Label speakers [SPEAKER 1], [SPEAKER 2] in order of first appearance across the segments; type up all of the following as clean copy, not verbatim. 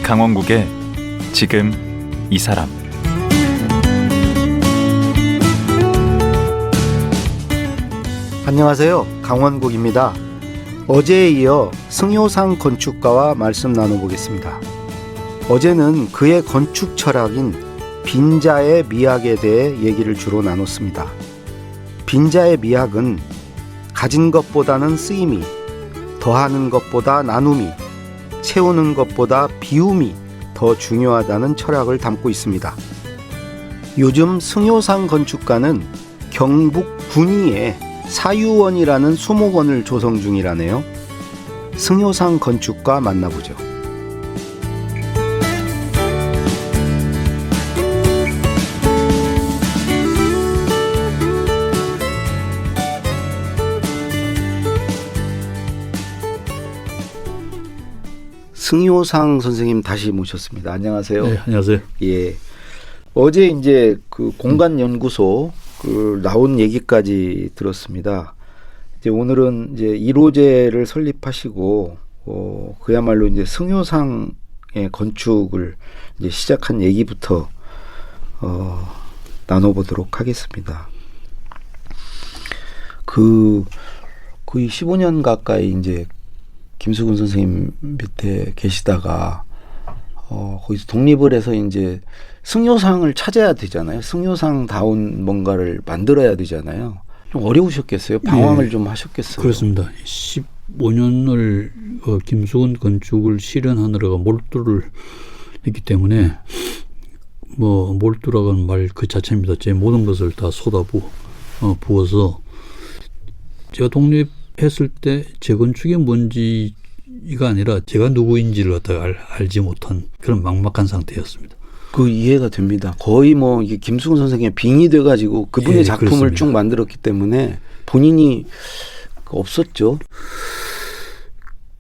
[SPEAKER 1] 강원국의 지금 이 사람.
[SPEAKER 2] 안녕하세요. 강원국입니다. 어제에 이어 승효상 건축가와 말씀 나눠보겠습니다. 어제는 그의 건축 철학인 빈자의 미학에 대해 얘기를 주로 나눴습니다. 빈자의 미학은 가진 것보다는 쓰임이, 더하는 것보다 나눔이, 채우는 것보다 비움이 더 중요하다는 철학을 담고 있습니다. 요즘 승효상 건축가는 경북 군위에 사유원이라는 수목원을 조성 중이라네요. 승효상 건축가 만나보죠. 승효상 선생님 다시 모셨습니다. 안녕하세요.
[SPEAKER 3] 네, 안녕하세요.
[SPEAKER 2] 예. 어제 이제 그 공간연구소 나온 얘기까지 들었습니다. 이제 오늘은 이제 1호제를 설립하시고 그야말로 이제 승효상의 건축을 이제 시작한 얘기부터 나눠보도록 하겠습니다. 거의 15년 가까이 이제 김수근 선생님 밑에 계시다가 거기서 독립을 해서 이제 승효상을 찾아야 되잖아요. 승효상다운 뭔가를 만들어야 되잖아요. 좀 어려우셨겠어요? 방황을
[SPEAKER 3] 예,
[SPEAKER 2] 좀 하셨겠어요?
[SPEAKER 3] 그렇습니다. 15년을 김수근 건축을 실현하느라가 몰두를 했기 때문에 뭐 몰두라고 하는 말 그 자체입니다. 제 모든 것을 다 부어서 제가 독립했을 때 재건축이 뭔지가 아니라 제가 누구인지를 갖다가 알지 못한 그런 막막한 상태였습니다.
[SPEAKER 2] 그 이해가 됩니다. 거의 뭐 이게 김수근 선생의 빙이 돼가지고 그분의 작품을
[SPEAKER 3] 그렇습니다.
[SPEAKER 2] 쭉 만들었기 때문에 본인이 없었죠.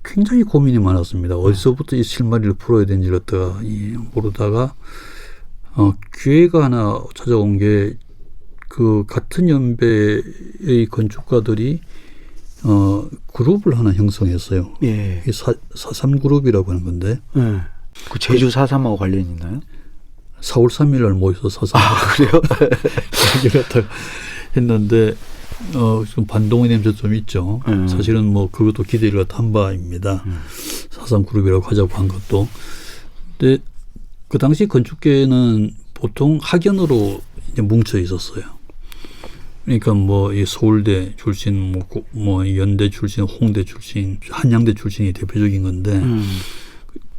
[SPEAKER 3] 굉장히 고민이 많았습니다. 어디서부터 이 실마리를 풀어야 되는지를 갖다가 모르다가 기회가 하나 찾아온 게 그 같은 연배의 건축가들이 그룹을 하나 형성했어요.
[SPEAKER 2] 예.
[SPEAKER 3] 4.3그룹이라고 하는 건데.
[SPEAKER 2] 예. 그 제주 4.3하고 관련이 있나요?
[SPEAKER 3] 4월 3일 날 모여서 4.3
[SPEAKER 2] 그래요?
[SPEAKER 3] 얘기를 갖다가 했는데 좀 반동의 냄새 좀 있죠. 사실은 뭐 그것도 기대를 한 바입니다. 4.3그룹이라고 하자고 한 것도. 근데 그 당시 건축계는 보통 학연으로 이제 뭉쳐 있었어요. 그러니까 뭐 이 서울대 출신, 뭐 연대 출신, 홍대 출신, 한양대 출신이 대표적인 건데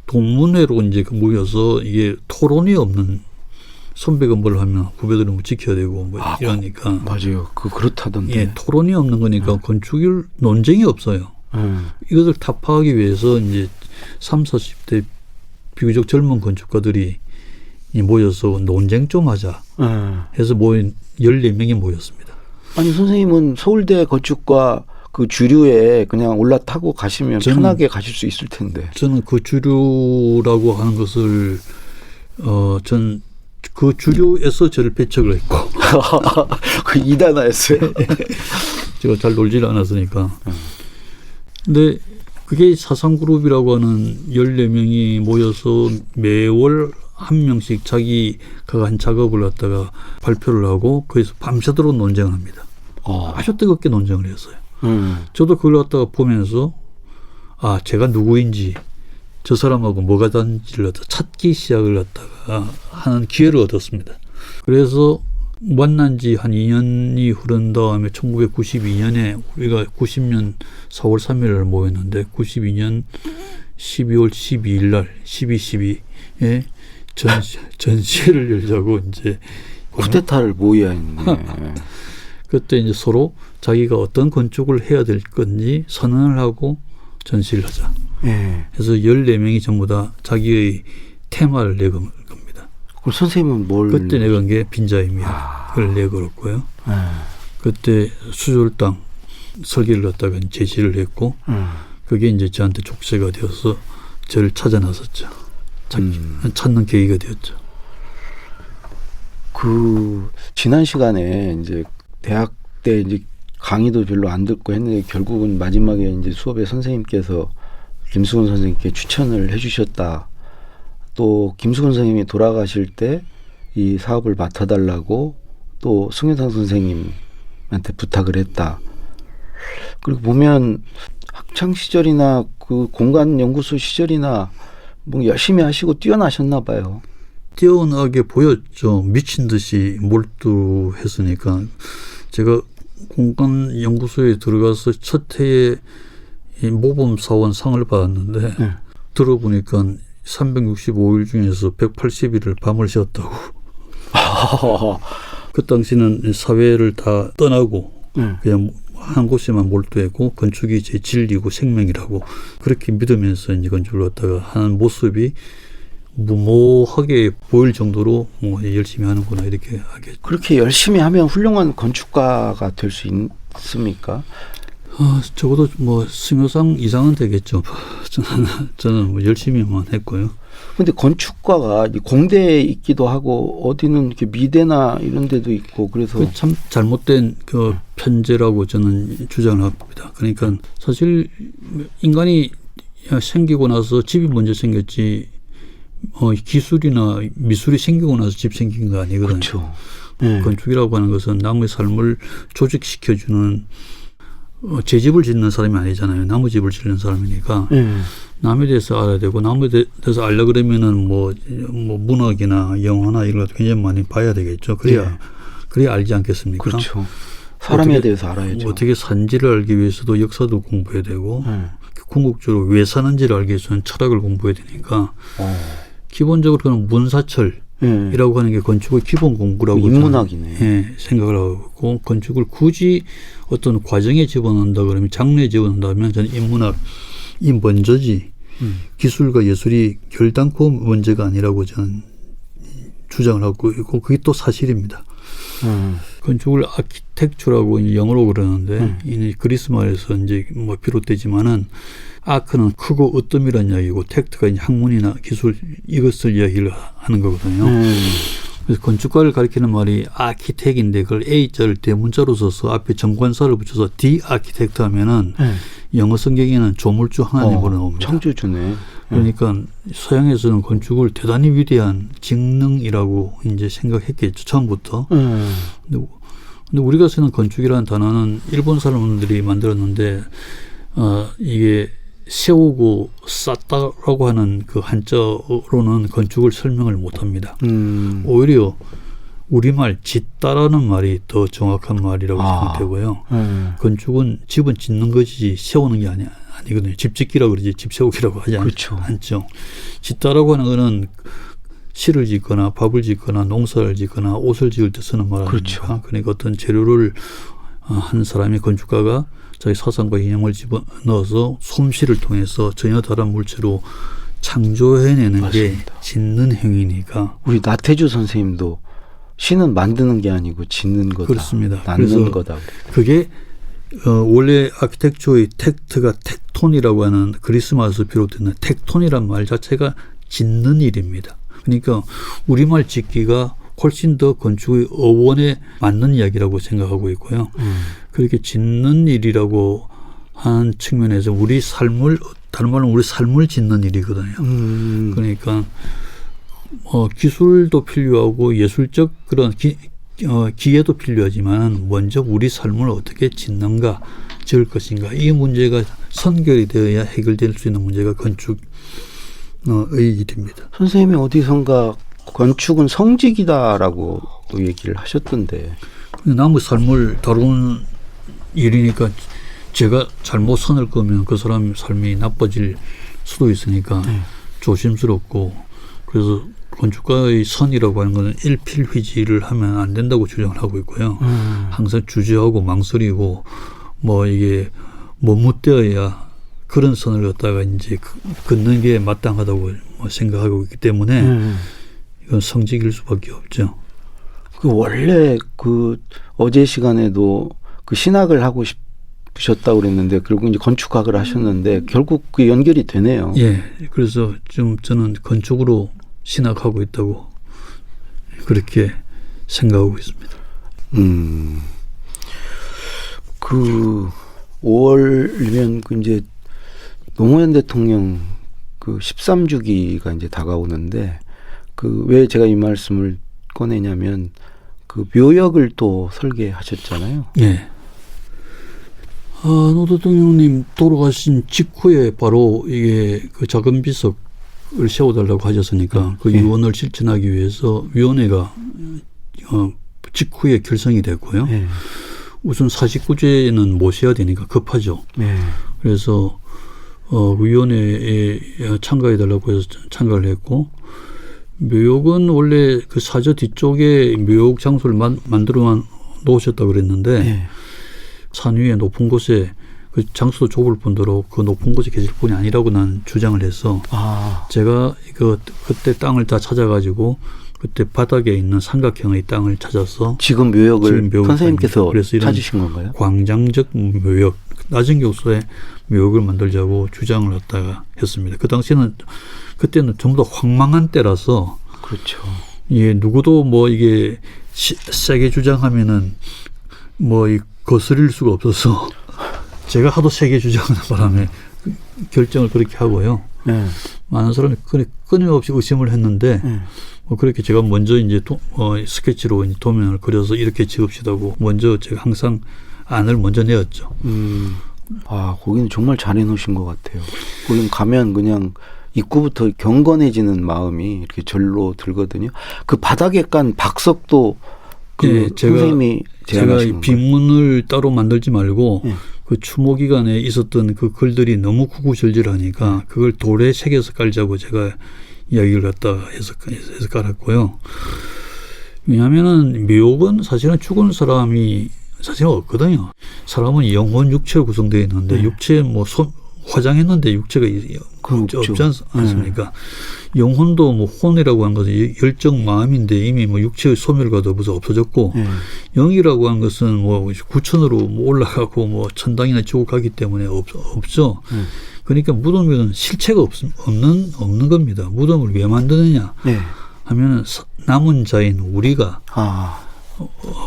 [SPEAKER 3] 동문회로 이제 모여서 이게 토론이 없는 선배가 뭘 하면 후배들은 뭐 지켜야 되고 뭐 이러니까
[SPEAKER 2] 맞아요. 그렇다던데.
[SPEAKER 3] 예, 토론이 없는 거니까 건축일 논쟁이 없어요. 이것을 타파하기 위해서 이제 30, 40대 비교적 젊은 건축가들이 모여서 논쟁 좀 하자 해서 모인 14명이 모였습니다.
[SPEAKER 2] 아니 선생님은 서울대 건축과 그 주류에 그냥 올라타고 가시면 편하게 가실 수 있을 텐데.
[SPEAKER 3] 저는 그 주류라고 하는 것을 전 그 주류에서 저를 배척을 했고
[SPEAKER 2] 그 이단화였어요.
[SPEAKER 3] 제가 잘 놀지를 않았으니까. 근데 그게 4.3그룹이라고 하는 14명이 모여서 매월 한 명씩 자기가 한 작업을 갖다가 발표를 하고 거기서 밤새도록 논쟁을 합니다. 아주 뜨겁게 논쟁을 했어요. 저도 그걸 갖다가 보면서 제가 누구인지 저 사람하고 뭐가 다른지를 갖다가 찾기 시작을 갖다가 하는 기회를 얻었습니다. 그래서 만난 지 한 2년이 흐른 다음에 1992년에 우리가 90년 4월 3일을 모였는데 92년 12월 12일 날 12.12에 전시회를 열자고 이제
[SPEAKER 2] 쿠데타를 모의했네.
[SPEAKER 3] 그때 이제 서로 자기가 어떤 건축을 해야 될 건지 선언을 하고 전시를 하자. 그래서 14명이 전부 다 자기의 테마를 내건 겁니다.
[SPEAKER 2] 그럼 선생님은 뭘?
[SPEAKER 3] 그때 내건 게 빈자의 미학을 내걸었고요. 그때 수졸당 설계를 갖다가 제시를 했고 그게 이제 저한테 족쇄가 되어서 저를 찾아 나섰죠. 찾는 계기가 되었죠.
[SPEAKER 2] 지난 시간에 이제 대학 때 이제 강의도 별로 안 듣고 했는데 결국은 마지막에 이제 수업에 선생님께서 김수근 선생님께 추천을 해주셨다는 또 김수근 선생님이 돌아가실 때 이 사업을 맡아달라고 또 승효상 선생님한테 부탁을 했다. 그리고 보면 학창 시절이나 그 공간 연구소 시절이나 뭐 열심히 하시고 뛰어나셨나 봐요.
[SPEAKER 3] 뛰어나게 보였죠. 미친 듯이 몰두했으니까. 제가 공간 연구소에 들어가서 첫 해에 이 모범사원 상을 받았는데
[SPEAKER 2] 네.
[SPEAKER 3] 들어보니까 365일 중에서 180일을 밤을 쉬었다고. 그 당시는 사회를 다 떠나고 그냥 한 곳에만 몰두했고 건축이 제 진리고 생명이라고 그렇게 믿으면서 이제 건축을 갖다가 하는 모습이 무모하게 보일 정도로 뭐 열심히 하는구나 이렇게 하겠죠.
[SPEAKER 2] 그렇게 열심히 하면 훌륭한 건축가가 될 수 있습니까?
[SPEAKER 3] 적어도 뭐 승효상 이상은 되겠죠. 저는 뭐 열심히만 했고요.
[SPEAKER 2] 근데 건축가가 공대에 있기도 하고 어디는 이렇게 미대나 이런 데도 있고 그래서
[SPEAKER 3] 참 잘못된 그 편제라고 저는 주장을 합니다. 그러니까 사실 인간이 생기고 나서 집이 먼저 생겼지 기술이나 미술이 생기고 나서 집 생긴 거 아니거든요.
[SPEAKER 2] 그렇죠. 네.
[SPEAKER 3] 건축이라고 하는 것은 남의 삶을 조직시켜주는 제 집을 짓는 사람이 아니잖아요. 남의 집을 짓는 사람이니까 남에 대해서 알아야 되고 남에 대해서 알려 그러면은 뭐 문학이나 영화나 이런 것도 굉장히 많이 봐야 되겠죠. 그래야 알지 않겠습니까?
[SPEAKER 2] 그렇죠. 사람에 대해서 알아야죠.
[SPEAKER 3] 어떻게 산지를 알기 위해서도 역사도 공부해야 되고 궁극적으로 왜 사는지를 알기 위해서는 철학을 공부해야 되니까 기본적으로 그는 문사철이라고 하는 게 건축의 기본 공부라고
[SPEAKER 2] 인문학이네.
[SPEAKER 3] 생각을 하고 건축을 굳이 어떤 과정에 집어넣는다 그러면 장르에 집어넣는다면 저는 인문학이 먼저지 기술과 예술이 결단코 문제가 아니라고 저는 주장을 하고 있고 그게 또 사실입니다. 건축을 아키텍처라고 영어로 그러는데 이 그리스 말에서 이제 뭐 비롯되지만은 아크는 크고 으뜸이라는 이야기고 텍트가 이제 학문이나 기술 이것을 이야기를 하는 거거든요. 그래서 건축가를 가리키는 말이 아키텍인데 그걸 A자를 대문자로 써서 앞에 정관사를 붙여서 디 아키텍트 하면은 영어 성경에는 조물주 하나님으로 나옵니다.
[SPEAKER 2] 창조주네.
[SPEAKER 3] 그러니까 서양에서는 건축을 대단히 위대한 직능이라고 이제 생각했겠죠. 처음부터. 근데 우리가 쓰는 건축이라는 단어는 일본 사람들이 만들었는데 이게 세우고 쌓다라고 하는 그 한자로는 건축을 설명을 못합니다. 오히려 우리말 짓다라는 말이 더 정확한 말이라고 생각되고요. 건축은 집은 짓는 것이지 세우는 게 아니거든요. 집 짓기라고 그러지 집 세우기라고 하지 않죠. 짓다라고 하는 것은 실을 짓거나 밥을 짓거나 농사를 짓거나 옷을 지을 때 쓰는 말 아닙니까?
[SPEAKER 2] 그렇죠.
[SPEAKER 3] 그러니까 어떤 재료를 한 사람이 건축가가 자기 사상과 이념을 집어넣어서 솜씨를 통해서 전혀 다른 물체로 창조해내는
[SPEAKER 2] 맞습니다.
[SPEAKER 3] 게 짓는 행위니까.
[SPEAKER 2] 우리 나태주 선생님도 신은 만드는 게 아니고 짓는 거다.
[SPEAKER 3] 그렇습니다.
[SPEAKER 2] 낳는 거다.
[SPEAKER 3] 그게 원래 아키텍처의 텍트가 텍톤이라고 하는 그리스 말에서 비롯되는 텍톤이란 말 자체가 짓는 일입니다. 그러니까 우리말 짓기가 훨씬 더 건축의 어원에 맞는 이야기라고 생각하고 있고요. 그렇게 짓는 일이라고 하는 측면에서 우리 삶을 다른 말로 우리 삶을 짓는 일이거든요. 그러니까 기술도 필요하고 예술적 그런 기회도 필요하지만 먼저 우리 삶을 어떻게 짓는가 지을 것인가 이 문제가 선결이 되어야 해결될 수 있는 문제가 건축의 일입니다.
[SPEAKER 2] 선생님이 어디선가 건축은 성직이다라고 또 얘기를 하셨던데.
[SPEAKER 3] 남의 삶을 다루는 일이니까 제가 잘못 선을 그으면 그 사람 삶이 나빠질 수도 있으니까 조심스럽고 그래서 건축가의 선이라고 하는 것은 일필휘지를 하면 안 된다고 주장을 하고 있고요. 항상 주저하고 망설이고 뭐 이게 머뭇대어야 그런 선을 갖다가 이제 긋는 게 마땅하다고 생각하고 있기 때문에 이건 성직일 수밖에 없죠.
[SPEAKER 2] 그 원래 그 어제 시간에도 그 신학을 하고 싶으셨다고 그랬는데 결국 이제 건축학을 하셨는데 결국 그 연결이 되네요.
[SPEAKER 3] 예. 그래서 좀 저는 건축으로 신학하고 있다고 그렇게 생각하고 있습니다.
[SPEAKER 2] 그 5월이면 그 이제 노무현 대통령 그 14 13주기가 이제 다가오는데 그 왜 제가 이 말씀을 꺼내냐면 그 묘역을 또 설계하셨잖아요.
[SPEAKER 3] 예. 노 대통령님 돌아가신 직후에 바로 이게 그 작은 비석을 세워달라고 하셨으니까 그
[SPEAKER 2] 예.
[SPEAKER 3] 유언을 실천하기 위해서 위원회가 직후에 결성이 됐고요.
[SPEAKER 2] 예.
[SPEAKER 3] 우선 49제는 모셔야 되니까 급하죠.
[SPEAKER 2] 예.
[SPEAKER 3] 그래서 그 위원회에 참가해달라고 해서 참가를 했고, 묘역은 원래 그 사저 뒤쪽에 묘역 장소를 만들어 놓으셨다고 그랬는데
[SPEAKER 2] 예.
[SPEAKER 3] 산 위에 높은 곳에 그 장소도 좁을 뿐더러 그 높은 곳에 계실 분이 아니라고 난 주장을 해서 제가 그때 땅을 다 찾아가지고 그때 바닥에 있는 삼각형의 땅을 찾아서
[SPEAKER 2] 지금 묘역을
[SPEAKER 3] 묘역
[SPEAKER 2] 선생님께서
[SPEAKER 3] 그래서 이런
[SPEAKER 2] 찾으신 건가요?
[SPEAKER 3] 광장적 묘역, 낮은 교수의 묘역을 만들자고 주장을 갖다가 했습니다. 그 당시에는 그때는 전부 다 황망한 때라서
[SPEAKER 2] 그렇죠.
[SPEAKER 3] 예, 누구도 뭐 이게 세게 주장하면은 뭐 거스릴 수가 없어서 제가 하도 세게 주장하는 바람에 결정을 그렇게 하고요.
[SPEAKER 2] 예.
[SPEAKER 3] 많은 사람이 끊임없이 의심을 했는데
[SPEAKER 2] 예.
[SPEAKER 3] 그렇게 제가 먼저 이제 스케치로 이제 도면을 그려서 이렇게 지읍시다고 먼저 제가 항상 안을 먼저 내었죠.
[SPEAKER 2] 거기는 정말 잘 해놓으신 것 같아요. 거기는 가면 그냥 입구부터 경건해지는 마음이 이렇게 절로 들거든요. 그 바닥에 깐 박석도 선생님이
[SPEAKER 3] 제가
[SPEAKER 2] 제안하신 건가요?
[SPEAKER 3] 빈문을 따로 만들지 말고
[SPEAKER 2] 예.
[SPEAKER 3] 그 추모 기간에 있었던 그 글들이 너무 구구절절하니까 그걸 돌에 새겨서 깔자고 제가 이야기를 갖다 해서 깔았고요. 왜냐하면은 묘역은 사실은 죽은 사람이 사실은 없거든요. 사람은 영혼 육체로 구성되어 있는데 육체에 뭐 화장했는데 육체가 없지 않습니까? 영혼도 뭐 혼이라고 하는 것은 열정 마음인데 이미 뭐 육체의 소멸과도 벌써 없어졌고 영이라고 하는 것은 뭐 구천으로 뭐 올라가고 뭐 천당이나 지옥 가기 때문에 없죠. 그러니까 무덤에는 실체가 없는 겁니다. 무덤을 왜 만드느냐 하면은 남은 자인 우리가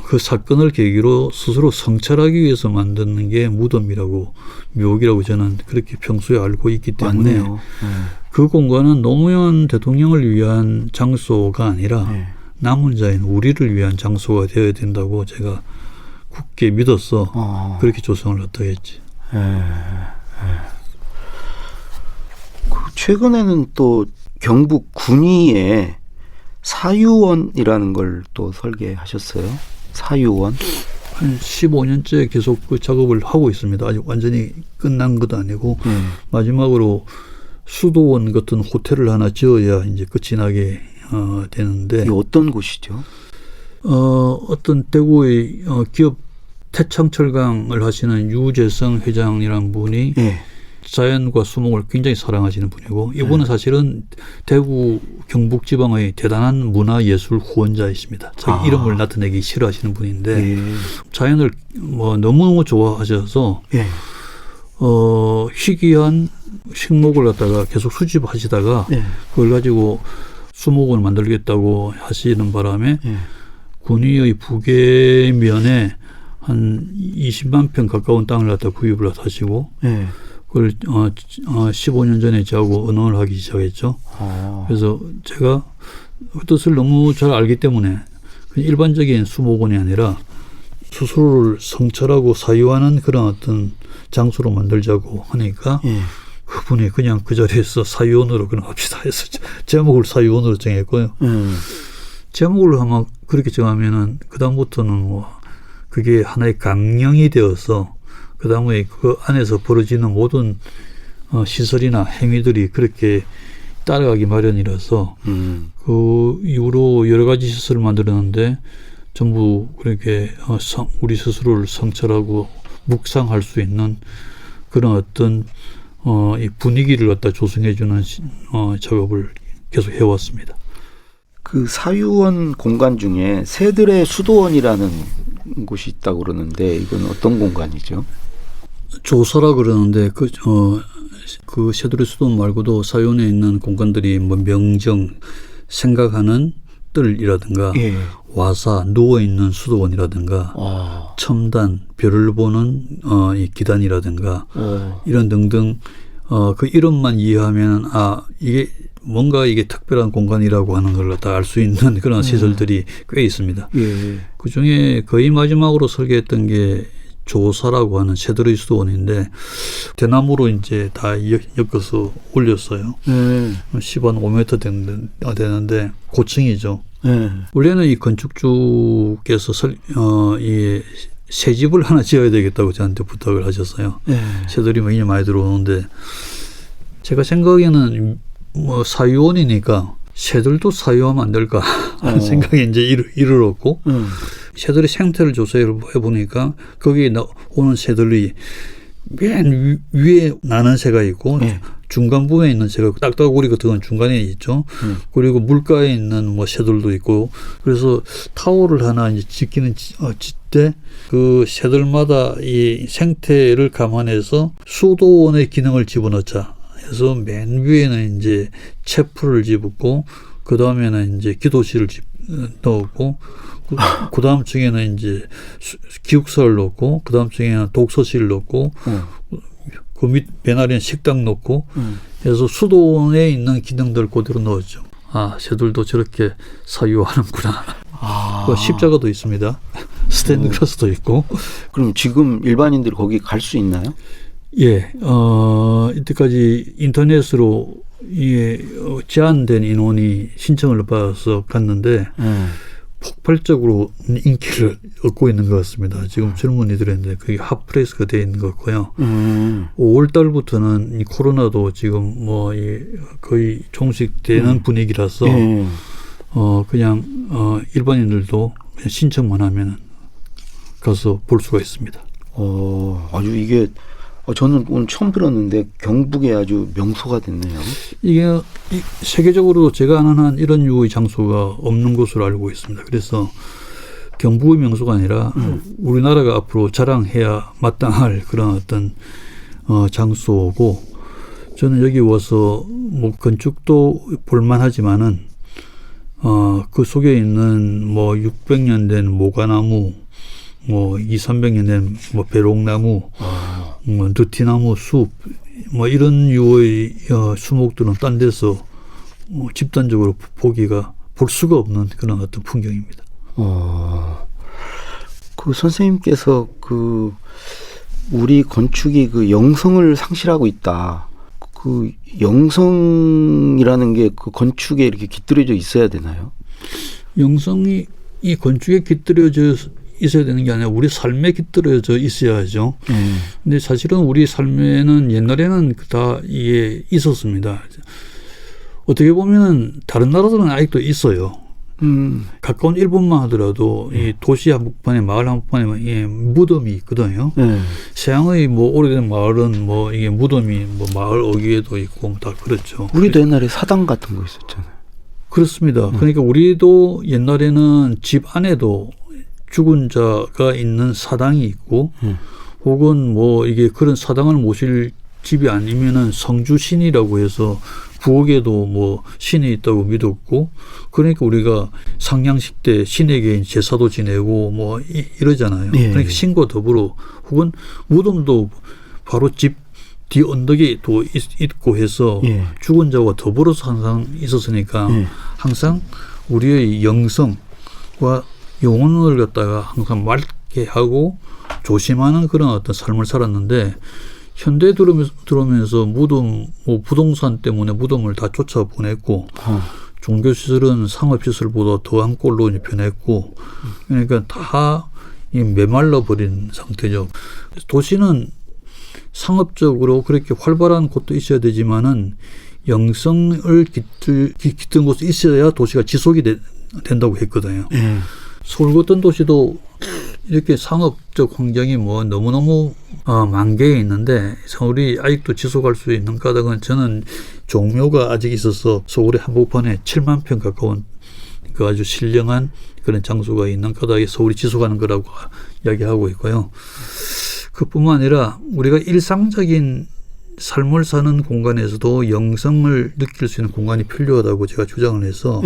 [SPEAKER 3] 그 사건을 계기로 스스로 성찰하기 위해서 만드는 게 무덤이라고 묘역이라고 저는 그렇게 평소에 알고 있기 때문에
[SPEAKER 2] 맞네요.
[SPEAKER 3] 그 공간은 노무현 대통령을 위한 장소가 아니라 남은 자인 우리를 위한 장소가 되어야 된다고 제가 굳게 믿어서 그렇게 조성을 갖다 했지.
[SPEAKER 2] 최근에는 또 경북 군위에 사유원이라는 걸 또 설계하셨어요. 사유원.
[SPEAKER 3] 한 15년째 계속 그 작업을 하고 있습니다. 아직 완전히 끝난 것도 아니고 마지막으로 수도원 같은 호텔을 하나 지어야 이제 끝이 나게 되는데.
[SPEAKER 2] 이 어떤 곳이죠?
[SPEAKER 3] 어떤 대구의 기업 태창철강을 하시는 유재성 회장이라는 분이 자연과 수목을 굉장히 사랑하시는 분이고 이분은 사실은 대구 경북지방의 대단한 문화예술 후원자이십니다. 자기 이름을 나타내기 싫어하시는 분인데 자연을 뭐 너무너무 좋아하셔서 희귀한 식목을 갖다가 계속 수집하시다가 그걸 가지고 수목원을 만들겠다고 하시는 바람에 군위의 북해면에 한 20만 평 가까운 땅을 갖다 구입을 하시고 그걸 15년 전에 저하고 의논을 하기 시작했죠. 그래서 제가 그 뜻을 너무 잘 알기 때문에 일반적인 수목원이 아니라 스스로를 성찰하고 사유하는 그런 어떤 장소로 만들자고 하니까 그분이 그냥 그 자리에서 사유원으로 그냥 합시다 해서 제목을 사유원으로 정했고요. 제목을 아마 그렇게 정하면은 그다음부터는 뭐 그게 하나의 강령이 되어서 그 다음에 그 안에서 벌어지는 모든 시설이나 행위들이 그렇게 따라가기 마련이라서 그 이후로 여러 가지 시설을 만들었는데 전부 그렇게 우리 스스로를 성찰하고 묵상할 수 있는 그런 어떤 이 분위기를 갖다 조성해주는 작업을 계속 해왔습니다.
[SPEAKER 2] 그 사유원 공간 중에 새들의 수도원이라는 곳이 있다고 그러는데 이건 어떤 공간이죠?
[SPEAKER 3] 조사라 그러는데 그 새들의 수도원 말고도 사유원에 있는 공간들이 뭐 명정, 생각하는 뜰이라든가 와사, 누워있는 수도원이라든가 첨단, 별을 보는 이 기단이라든가 이런 등등 그 이름만 이해하면 이게 뭔가 이게 특별한 공간이라고 하는 걸 다 알 수 있는 그런 시설들이 꽤 있습니다.
[SPEAKER 2] 예.
[SPEAKER 3] 그 중에 거의 마지막으로 설계했던 게 조사라고 하는 새들의 수도원인데 대나무로 이제 다 엮어서 올렸어요. 시반 5m 되는데 고층이죠. 원래는 이 건축주께서 이 새 집을 하나 지어야 되겠다고 저한테 부탁을 하셨어요. 새들이 굉장히 많이 들어오는데 제가 생각에는 뭐 사유원이니까 새들도 사유하면 안 될까 하는 생각이 이제 이르렀고 새들의 생태를 조사해 보니까 거기에 오는 새들이 맨 위에 나는 새가 있고 중간 부분에 있는 새가 딱딱구리 같은 건 중간에 있죠. 그리고 물가에 있는 뭐 새들도 있고 그래서 타워를 하나 이제 짓때 그 새들마다 이 생태를 감안해서 수도원의 기능을 집어넣자 해서 맨 위에는 이제 채플을 집었고 그 다음에는 이제 기도실을 넣었고 그 다음 층에는 이제 기숙사를 넣고 그 다음 층에는 독서실을 넣고 그 밑 배나리는 식당 넣고 해서 수도원에 있는 기능들 그대로 넣었죠. 새들도 저렇게 사유하는구나. 그 십자가도 있습니다. 스탠드 크로스도 있고.
[SPEAKER 2] 그럼 지금 일반인들이 거기 갈 수 있나요?
[SPEAKER 3] 예, 이때까지 인터넷으로 제한된 인원이 신청을 받아서 갔는데 폭발적으로 인기를 얻고 있는 것 같습니다. 지금 젊은이들인데 그게 핫플레이스가 되어 있는 것 같고요. 5월 달부터는 이 코로나도 지금 뭐 거의 종식되는 분위기라서 그냥 일반인들도 그냥 신청만 하면 가서 볼 수가 있습니다.
[SPEAKER 2] 아주 이게 저는 오늘 처음 들었는데 경북에 아주 명소가 됐네요.
[SPEAKER 3] 이게 세계적으로 제가 아는 한 이런 유의 장소가 없는 것으로 알고 있습니다. 그래서 경북의 명소가 아니라 우리나라가 앞으로 자랑해야 마땅할 그런 어떤 장소고 저는 여기 와서 뭐 건축도 볼만하지만은 그 속에 있는 뭐 600년 된 모가나무 뭐 200~300년 된 뭐 배롱나무 뭐 느티나무 숲 뭐 이런 유의 수목들은 딴 데서 집단적으로 볼 수가 없는 그런 어떤 풍경입니다.
[SPEAKER 2] 그 선생님께서 그 우리 건축이 그 영성을 상실하고 있다. 그 영성이라는 게 그 건축에 이렇게 깃들여져 있어야 되나요?
[SPEAKER 3] 영성이 이 건축에 깃들여져 있어야 되는 게 아니라 우리 삶에 깃들여져 있어야죠. 근데 사실은 우리 삶에는 옛날에는 다 이게 있었습니다. 어떻게 보면 다른 나라들은 아직도 있어요. 가까운 일본만 하더라도 이 도시 한복판에 마을 한복판에 무덤이 있거든요. 서양의 뭐 오래된 마을은 뭐 이게 무덤이 뭐 마을 어귀에도 있고 뭐 다 그렇죠.
[SPEAKER 2] 우리도 옛날에 사당 같은 거 있었잖아요.
[SPEAKER 3] 그렇습니다. 그러니까 우리도 옛날에는 집 안에도 죽은 자가 있는 사당이 있고 혹은 뭐 이게 그런 사당을 모실 집이 아니면은 성주신이라고 해서 부엌에도 뭐 신이 있다고 믿었고 그러니까 우리가 상냥식 때 신에게 제사도 지내고 뭐 이러잖아요. 그러니까 신과 더불어 혹은 무덤도 바로 집 뒤 언덕에 또 있고 해서 죽은 자와 더불어서 항상 있었으니까 항상 우리의 영성과 영혼을 갖다가 항상 맑게 하고 조심하는 그런 어떤 삶을 살았는데 현대에 들어오면서 무덤, 뭐 부동산 때문에 무덤을 다 쫓아보냈고 종교시설은 상업시설보다 더한 꼴로 변했고 그러니까 다 메말라버린 상태죠. 도시는 상업적으로 그렇게 활발한 곳도 있어야 되지만은 영성을 깃든 곳이 있어야 도시가 지속이 된다고 했거든요. 서울 같은 도시도 이렇게 상업적 환경이 뭐 너무너무 만개해 있는데 서울이 아직도 지속할 수 있는 까닭은 저는 종묘가 아직 있어서 서울의 한복판에 7만 평 가까운 그 아주 신령한 그런 장소가 있는 까닭에 서울이 지속하는 거라고 이야기하고 있고요. 그뿐만 아니라 우리가 일상적인 삶을 사는 공간에서도 영성을 느낄 수 있는 공간이 필요하다고 제가 주장을 해서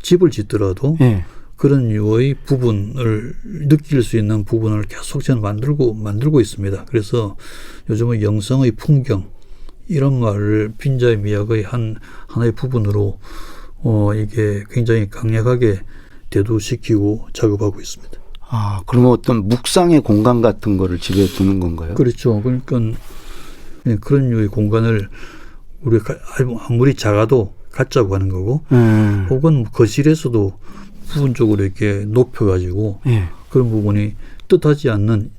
[SPEAKER 3] 집을 짓더라도 그런 유의 부분을 느낄 수 있는 부분을 계속 저는 만들고 있습니다. 그래서 요즘은 영성의 풍경, 이런 말을 빈자의 미학의 하나의 부분으로 이게 굉장히 강력하게 대두시키고 작업하고 있습니다.
[SPEAKER 2] 아, 그러면 어떤 묵상의 공간 같은 거를 집에 두는 건가요?
[SPEAKER 3] 그렇죠. 그러니까 그런 류의 공간을 우리가 아무리 작아도 갖자고 하는 거고, 혹은 거실에서도 부분적으로 이렇게 높여가지고
[SPEAKER 2] 예.
[SPEAKER 3] 그런 부분이 뜻하지 않는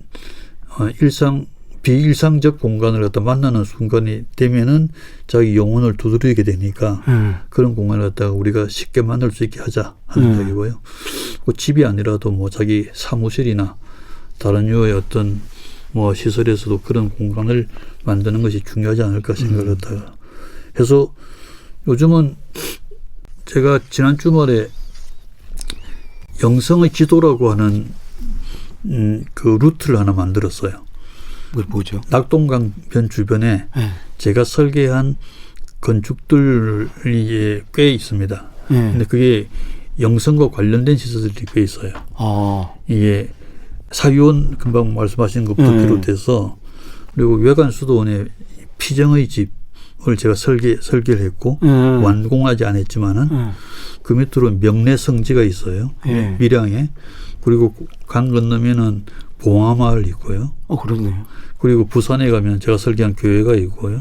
[SPEAKER 3] 비일상적 공간을 갖다 만나는 순간이 되면은 자기 영혼을 두드리게 되니까 그런 공간을 갖다가 우리가 쉽게 만날 수 있게 하자 하는 얘기고요. 그 집이 아니라도 뭐 자기 사무실이나 다른 류의 어떤 뭐 시설에서도 그런 공간을 만드는 것이 중요하지 않을까 생각을 했다가 해서 요즘은 제가 지난 주말에 영성의 지도라고 하는 그 루트를 하나 만들었어요.
[SPEAKER 2] 그게 뭐죠?
[SPEAKER 3] 낙동강변 주변에 제가 설계한 건축들이 꽤 있습니다. 근데 그게 영성과 관련된 시설들이 꽤 있어요. 이게 사유원 금방 말씀하신 것부터 비롯해서 그리고 외관 수도원의 피정의 집을 제가 설계를 했고 완공하지 않았지만은 그 밑으로 명례성지가 있어요. 밀양에. 그리고 강 건너면은 봉화마을이 있고요.
[SPEAKER 2] 그렇네요.
[SPEAKER 3] 그리고 부산에 가면 제가 설계한 교회가 있고요.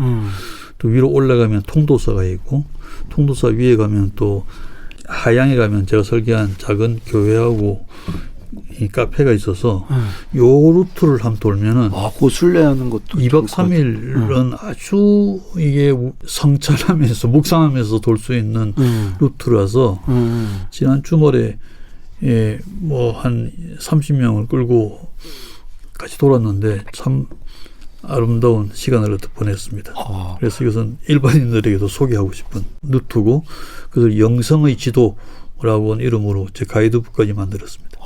[SPEAKER 3] 또 위로 올라가면 통도사가 있고, 통도사 위에 가면 또 하양에 가면 제가 설계한 작은 교회하고 이 카페가 있어서 요 루트를 한번 돌면은
[SPEAKER 2] 그 순례하는 것도
[SPEAKER 3] 2박 3일은 아주 이게 성찰하면서 묵상하면서 돌 수 있는 루트라서 지난 주말에 뭐 한 30명을 끌고 같이 돌았는데 참 아름다운 시간을 보냈습니다. 그래서 이것은 일반인들에게도 소개하고 싶은 루트고, 그래서 영성의 지도라고 하는 이름으로 제 가이드북까지 만들었습니다.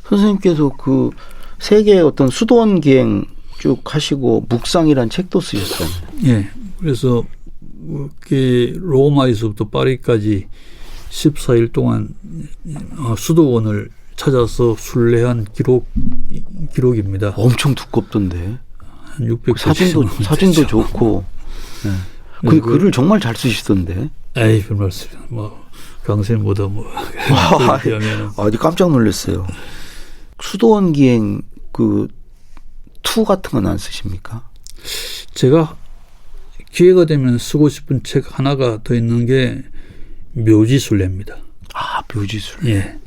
[SPEAKER 2] 선생님께서 그 세계 어떤 수도원 기행 쭉 하시고 묵상이란 책도 쓰셨잖아요.
[SPEAKER 3] 예. 그래서 로마에서부터 파리까지 14일 동안 수도원을 찾아서 순례한 기록입니다.
[SPEAKER 2] 엄청 두껍던데.
[SPEAKER 3] 한 600페이지.
[SPEAKER 2] 사진도 좋고. 그 글을 정말 잘 쓰시던데.
[SPEAKER 3] 에이, 별 말씀. 뭐 강쌤보다 뭐.
[SPEAKER 2] 깜짝 놀랐어요. 수도원 기행 그 투 같은 건 안 쓰십니까?
[SPEAKER 3] 제가 기회가 되면 쓰고 싶은 책 하나가 더 있는 게 묘지순례입니다.
[SPEAKER 2] 묘지순례.
[SPEAKER 3] 예.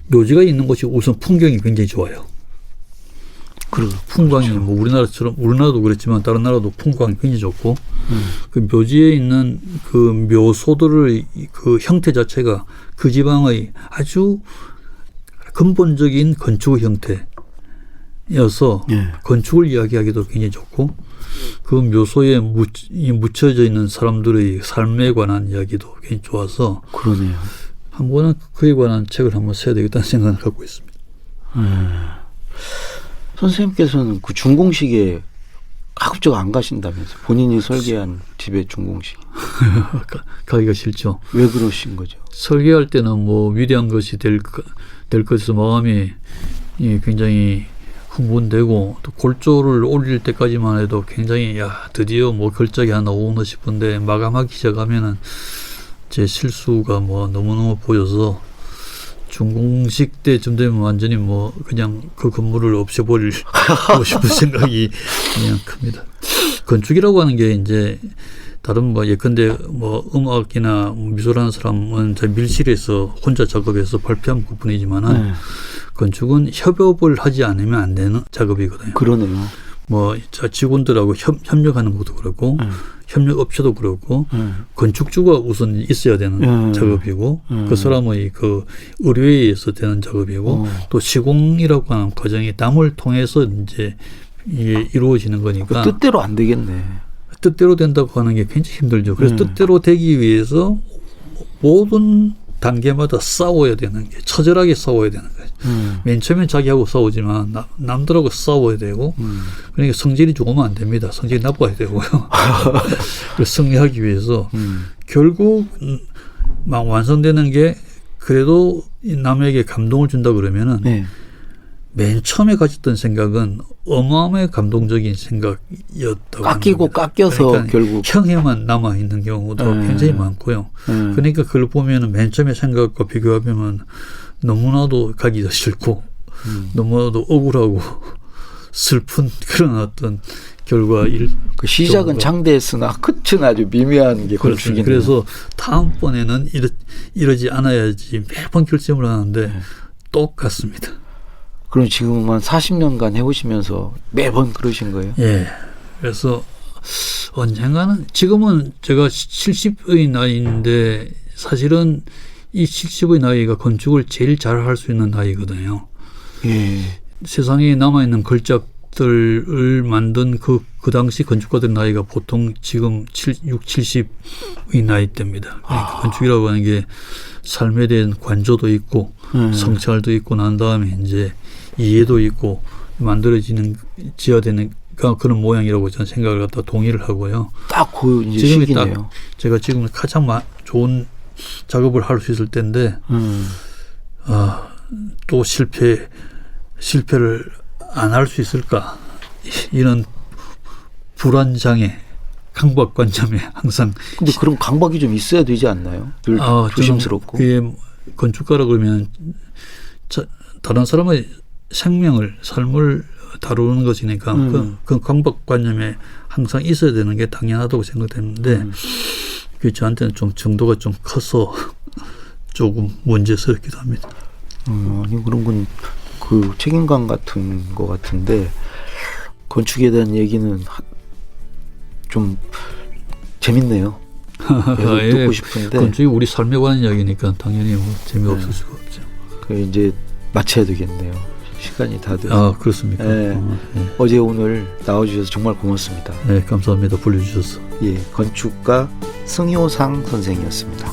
[SPEAKER 3] 묘지가 있는 곳이 우선 풍경이 굉장히 좋아요. 풍광이
[SPEAKER 2] 그렇죠.
[SPEAKER 3] 뭐 우리나라도 그렇지만 다른 나라도 풍광이 굉장히 좋고, 그 묘지에 있는 그 묘소들의 그 형태 자체가 그 지방의 아주 근본적인 건축 형태여서 건축을 이야기하기도 굉장히 좋고, 그 묘소에 묻혀져 있는 사람들의 삶에 관한 이야기도 굉장히 좋아서
[SPEAKER 2] 그러네요.
[SPEAKER 3] 한 번은 그에 관한 책을 한번 써야 되겠다는 생각을 갖고 있습니다.
[SPEAKER 2] 선생님께서는 그 준공식에 가급적 안 가신다면서, 본인이 설계한 집의 준공식.
[SPEAKER 3] 가기가 싫죠.
[SPEAKER 2] 왜 그러신 거죠?
[SPEAKER 3] 설계할 때는 뭐 위대한 것이 될 것에서 마음이 굉장히 흥분되고, 또 골조를 올릴 때까지만 해도 굉장히 드디어 뭐 걸작이 하나 오나 싶은데 마감하기 시작하면은 제 실수가 뭐 너무너무 보여서 준공식 때쯤 되면 완전히 뭐 그냥 그 건물을 없애버리고 싶은 생각이 그냥 큽니다. 건축이라고 하는 게 이제 다른 뭐 예컨대 뭐 음악이나 미술하는 사람은 밀실에서 혼자 작업해서 발표한 것뿐이지만은 건축은 협업을 하지 않으면 안 되는 작업이거든요.
[SPEAKER 2] 그러네요.
[SPEAKER 3] 뭐 직원들하고 협력하는 것도 그렇고 협력업체도 그렇고 건축주가 우선 있어야 되는 작업이고 그 사람의 그 의뢰에 의해서 되는 작업이고 또 시공이라고 하는 과정이 땀을 통해서 이제 이게 이루어지는 거니까
[SPEAKER 2] 뜻대로 안 되겠네.
[SPEAKER 3] 뜻대로 된다고 하는 게 굉장히 힘들죠. 그래서 뜻대로 되기 위해서 모든 단계마다 싸워야 되는 게, 처절하게 싸워야 되는 거예요. 맨 처음엔 자기하고 싸우지만 남들하고 싸워야 되고, 그러니까 성질이 좋으면 안 됩니다. 성질이 나빠야 되고요. 그래서 승리하기 위해서 결국 막 완성되는 게 그래도 남에게 감동을 준다 그러면은 맨 처음에 가졌던 생각은 어마어마하게 감동적인 생각이었다고
[SPEAKER 2] 깎이고
[SPEAKER 3] 합니다.
[SPEAKER 2] 깎여서
[SPEAKER 3] 그러니까
[SPEAKER 2] 결국
[SPEAKER 3] 형해만 남아 있는 경우도 굉장히 많고요. 그러니까 그걸 보면은 맨 처음에 생각과 비교하면 너무나도 가기도 싫고 너무나도 억울하고 슬픈 그런 어떤 결과일.
[SPEAKER 2] 그 시작은
[SPEAKER 3] 경우가.
[SPEAKER 2] 장대했으나 끝은 아주 미묘한 게 건축이네요.
[SPEAKER 3] 그래서 다음번에는 이러지 않아야지 매번 결심을 하는데 똑같습니다.
[SPEAKER 2] 그럼 지금 한 40년간 해오시면서 매번 그러신 거예요?
[SPEAKER 3] 예. 그래서 언젠가는 지금은 제가 70의 나이인데 사실은 이 70의 나이가 건축을 제일 잘 할 수 있는 나이거든요.
[SPEAKER 2] 예.
[SPEAKER 3] 세상에 남아있는 걸작들을 만든 그 당시 건축가들 나이가 보통 지금 70의 나이대입니다. 그러니까 건축이라고 하는 게 삶에 대한 관조도 있고 성찰도 있고 난 다음에 이제 이해도 있고 지어야 되는 그런 모양이라고 저는 생각을 갖다 동의를 하고요.
[SPEAKER 2] 딱 그 이제
[SPEAKER 3] 지금이
[SPEAKER 2] 시기네요.
[SPEAKER 3] 딱 제가 지금 가장 좋은 작업을 할 수 있을 때인데 또 실패를 안 할 수 있을까 이런 불안장애 강박관념에 항상
[SPEAKER 2] 근데 그런 강박이 좀 있어야 되지 않나요? 늘 조심스럽고.
[SPEAKER 3] 그게 건축가라 그러면 다른 사람의 생명을 삶을 다루는 것이니까 그 강박관념에 항상 있어야 되는 게 당연하다고 생각되는데 그게 저한테는 좀 정도가 좀 커서 조금 문제스럽기도 합니다.
[SPEAKER 2] 아니 그런 건 그 책임감 같은 거 같은데 건축에 대한 얘기는 좀 재밌네요. 계속
[SPEAKER 3] 예,
[SPEAKER 2] 듣고 싶은데
[SPEAKER 3] 건축이 우리 삶에 관한 이야기니까 당연히 뭐 재미없을 수가 없죠.
[SPEAKER 2] 그 이제 마쳐야 되겠네요. 시간이 다 돼서.
[SPEAKER 3] 아 그렇습니까?
[SPEAKER 2] 네. 어제 오늘 나와주셔서 정말 고맙습니다.
[SPEAKER 3] 네 감사합니다. 불러주셔서.
[SPEAKER 2] 예, 건축가 승효상 선생이었습니다.